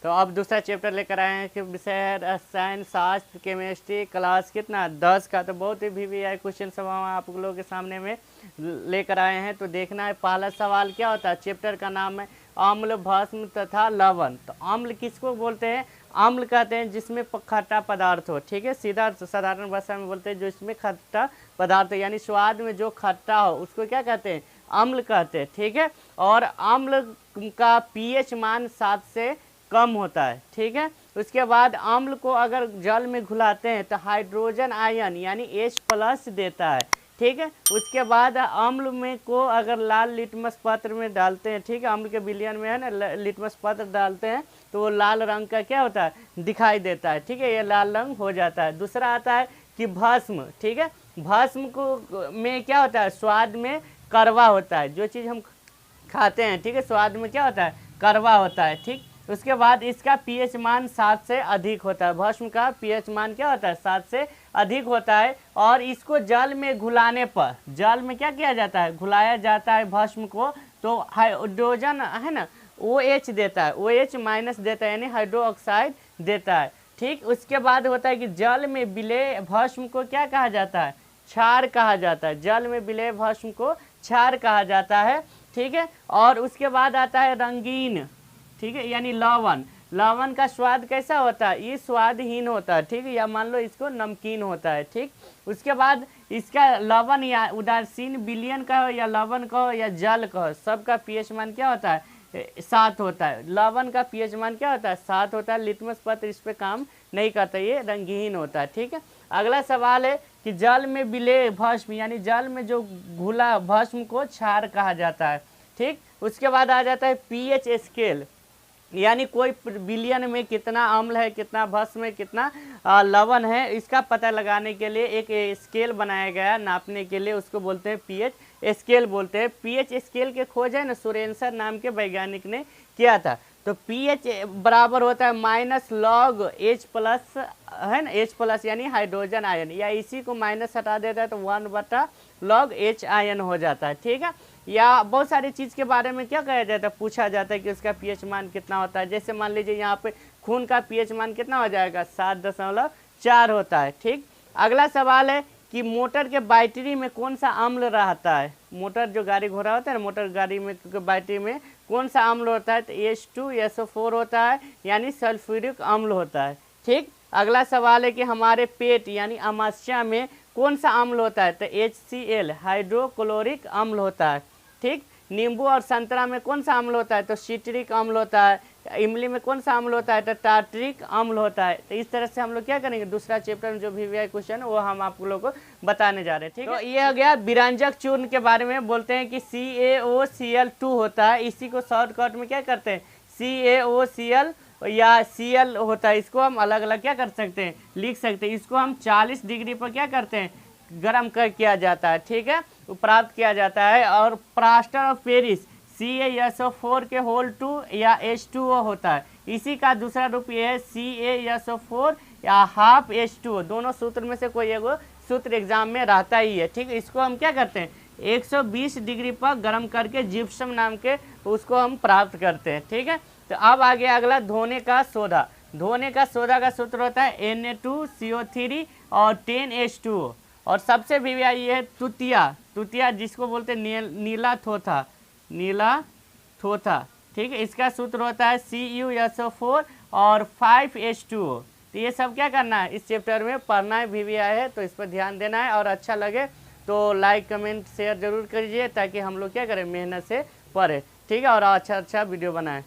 तो अब दूसरा चैप्टर लेकर आए हैं कि विषय है रसायन शास्त्र केमिस्ट्री, क्लास कितना 10 का। तो बहुत ही VVI क्वेश्चन सब हम आप लोगों के सामने में लेकर आए हैं। तो देखना है पहला सवाल क्या होता है। चैप्टर का नाम है अम्ल, भस्म तथा लवण। तो अम्ल किसको बोलते हैं? अम्ल कहते हैं जिसमें खट्टा पदार्थ हो, ठीक है, सीधा साधारण भाषा में बोलते हैं जो इसमें खट्टा पदार्थ हो, यानी स्वाद में जो खट्टा हो उसको क्या कहते हैं? अम्ल कहते हैं, ठीक है। और अम्ल का pH मान 7 से कम होता है, ठीक है। उसके बाद अम्ल को अगर जल में घुलाते हैं तो हाइड्रोजन आयन यानी H+ देता है, ठीक है। उसके बाद अम्ल में को अगर लाल लिटमस पत्र में डालते हैं, ठीक है, अम्ल के विलयन में है ना लिटमस पत्र डालते हैं तो वो लाल रंग का क्या होता है? दिखाई देता है, ठीक है, ये लाल रंग हो जाता है। दूसरा आता है कि भस्म, ठीक है। भस्म को में क्या होता है? स्वाद में कड़वा होता है, जो चीज़ हम खाते हैं, ठीक है, स्वाद में क्या होता है? कड़वा होता है, ठीक। उसके बाद इसका pH मान 7 से अधिक होता है। भस्म का pH मान क्या होता है? 7 से अधिक होता है। और इसको जल में घुलाने पर, जल में क्या किया जाता है? घुलाया जाता है भस्म को, तो हाइड्रोजन है ना OH देता है, OH- देता है यानी हाइड्रोक्साइड देता है, ठीक। उसके बाद होता है कि जल में विलेय भस्म को क्या कहा जाता है? क्षार कहा जाता है। जल में विलेय भस्म को क्षार कहा जाता है, ठीक है। और उसके बाद आता है रंगीन, ठीक है, यानी लवण। लवण का स्वाद कैसा होता है? ये स्वादहीन होता है, ठीक है, या मान लो इसको नमकीन होता है, ठीक। उसके बाद इसका लवण या उदासीन विलयन का हो या लवण का हो या जल का हो, सबका pH मान क्या होता है? 7 होता है। लवण का pH मान क्या होता है? 7 होता है। लिटमस पत्र इस पे काम नहीं करता, ये रंगहीन होता है, ठीक है। अगला सवाल है कि जल में विलेय भस्म यानी जल में जो घुला भस्म को क्षार कहा जाता है, ठीक। उसके बाद आ जाता है pH स्केल, यानी कोई विलयन में कितना अम्ल है, कितना भस्म है, कितना लवण है, इसका पता लगाने के लिए एक स्केल बनाया गया नापने के लिए, उसको बोलते हैं pH स्केल बोलते हैं। pH स्केल के खोज है ना सोरेनसर नाम के वैज्ञानिक ने किया था। तो pH बराबर होता है -log H+ है ना, H+ यानी हाइड्रोजन आयन, या इसी को माइनस हटा देता है तो 1/log H आयन हो जाता है, ठीक है। या बहुत सारी चीज़ के बारे में क्या कहा जाता है? पूछा जाता है कि उसका pH मान कितना होता है। जैसे मान लीजिए यहाँ पे खून का pH मान कितना हो जाएगा? 7.4 होता है, ठीक। अगला सवाल है कि मोटर के बैटरी में कौन सा अम्ल रहता है? मोटर जो गाड़ी घोड़ा होता है ना, मोटर गाड़ी में बैटरी में कौन सा अम्ल होता है? तो H2SO4 होता है, यानी सल्फ्यूरिक अम्ल होता है, ठीक। अगला सवाल है कि हमारे पेट यानी अमाशय में कौन सा अम्ल होता है? तो HCl हाइड्रोक्लोरिक अम्ल होता है, ठीक। नींबू और संतरा में कौन सा अम्ल होता है? तो सिट्रिक अम्ल होता है। इमली में कौन सा अम्ल होता है? तो टार्ट्रिक अम्ल होता है। तो इस तरह से हम लोग क्या करेंगे, दूसरा चैप्टर में जो VVI क्वेश्चन है वो हम आप लोगों को बताने जा रहे हैं, ठीक है। तो ये हो गया विरंजक चूर्ण के बारे में। बोलते हैं कि CaOCl2 होता है, इसी को शॉर्टकट में क्या करते हैं? CaOCl या Cl होता है, इसको हम अलग अलग क्या कर सकते हैं? लिख सकते हैं। इसको हम 40 डिग्री पर क्या करते हैं? गर्म कर किया जाता है, ठीक है, प्राप्त किया जाता है। और प्लास्टर ऑफ पेरिस CaSO4 के होल 2 या H2O होता है, इसी का दूसरा रूप ये है CaSO4 या हाफ H2O। दोनों सूत्र में से कोई एगो सूत्र एग्जाम में रहता ही है, ठीक है। इसको हम क्या करते हैं? 120 डिग्री पर गर्म करके जिप्सम नाम के उसको हम प्राप्त करते हैं, ठीक है। तो अब आ गया अगला धोने का सोडा। धोने का सोडा का सूत्र होता है Na2CO3 और 10H2O। और सबसे VVI ये है तुतिया। तुतिया जिसको बोलते हैं नीला थोथा, नीला थोथा, ठीक है, इसका सूत्र होता है CuSO4 और 5H2O। तो ये सब क्या करना है? इस चैप्टर में पढ़ना है, VVI है, तो इस पर ध्यान देना है। और अच्छा लगे तो लाइक कमेंट शेयर जरूर करिए, ताकि हम लोग क्या करें? मेहनत से पढ़ें, ठीक है, और अच्छा वीडियो बनाएं।